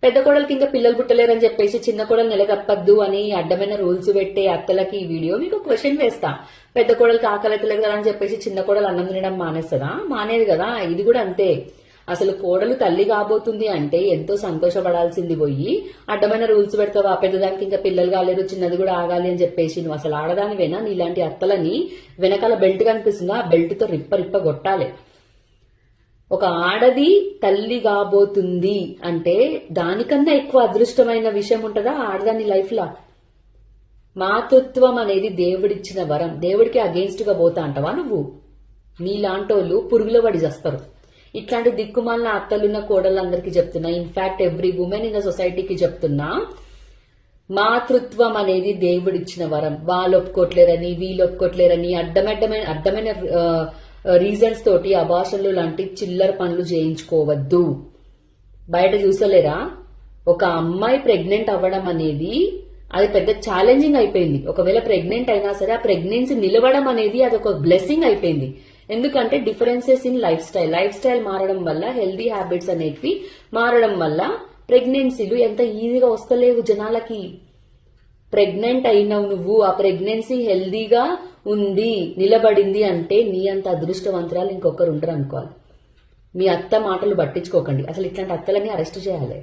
పెద్ద కోడలకి ఇంకా పిల్లలు పుట్టలేరని చెప్పేసి చిన్న కోడలు నెలగప్పద్దు అని అడ్డమైన రూల్స్ పెట్టే అత్తలకి ఈ వీడియో మీకు క్వశ్చన్ వేస్తా. పెద్ద కోడలకి ఆకలి తెలియదు కదా అని చెప్పేసి చిన్న కోడలు అన్నం తినడం మానేస్తుందా? మానేది కదా. ఇది కూడా అంతే. అసలు కోడలు తల్లి కాబోతుంది అంటే ఎంతో సంతోషపడాల్సింది పోయి అడ్డమైన రూల్స్ పెడతావా, పెద్దదానికి ఇంకా పిల్లలు కాలేరు, చిన్నది కూడా ఆగాలి అని చెప్పేసి నువ్వు అసలు ఆడదానివేనా? నీలాంటి అత్తలని వెనకాల బెల్ట్ కనిపిస్తుందా, ఆ బెల్ట్ తో రిప్ప రిప్ప కొట్టాలి. ఒక ఆడది తల్లి కాబోతుంది అంటే దానికన్నా ఎక్కువ అదృష్టమైన విషయం ఉంటుందా ఆడదాని లైఫ్ లా? మాతృత్వం అనేది దేవుడిచ్చిన వరం. దేవుడికి అగేన్స్ట్ గా పోతా అంటావా నువ్వు? నీలాంటోళ్ళు పురుగుల పడి చేస్తారు. ఇట్లాంటి దిక్కుమాలిన అత్తలున్న కోడళ్ళందరికీ చెప్తున్నా, in fact every women in the సొసైటీకి చెప్తున్నా, మాతృత్వం అనేది దేవుడిచ్చిన వరం. వాళ్ళు ఒప్పుకోట్లేరని వీళ్ళు ఒప్పుకోట్లేరని అడ్డమైన రీజన్స్ తోటి అబార్షన్లు లాంటి చిల్లర పనులు చేయించుకోవద్దు. బయట చూసలేరా, ఒక అమ్మాయి ప్రెగ్నెంట్ అవ్వడం అనేది అది పెద్ద ఛాలెంజింగ్ అయిపోయింది. ఒకవేళ ప్రెగ్నెంట్ అయినా సరే ఆ ప్రెగ్నెన్సీ నిలవడం అనేది అది ఒక బ్లెస్సింగ్ అయిపోయింది. ఎందుకంటే డిఫరెన్సెస్ ఇన్ లైఫ్ స్టైల్ మారడం వల్ల, హెల్దీ హ్యాబిట్స్ అనేటివి మారడం వల్ల ప్రెగ్నెన్సీలు ఎంత ఈజీగా వస్తలేవు జనాలకి. ప్రెగ్నెంట్ అయినవు నువ్వు, ఆ ప్రెగ్నెన్సీ హెల్దీగా ఉంది, నిలబడింది అంటే నీ అంత అదృష్టవంతరాలు ఇంకొకరు ఉండరు అనుకోవాలి. మీ అత్త మాటలు పట్టించుకోకండి. అసలు ఇట్లాంటి అత్తలని అరెస్ట్ చేయాలి.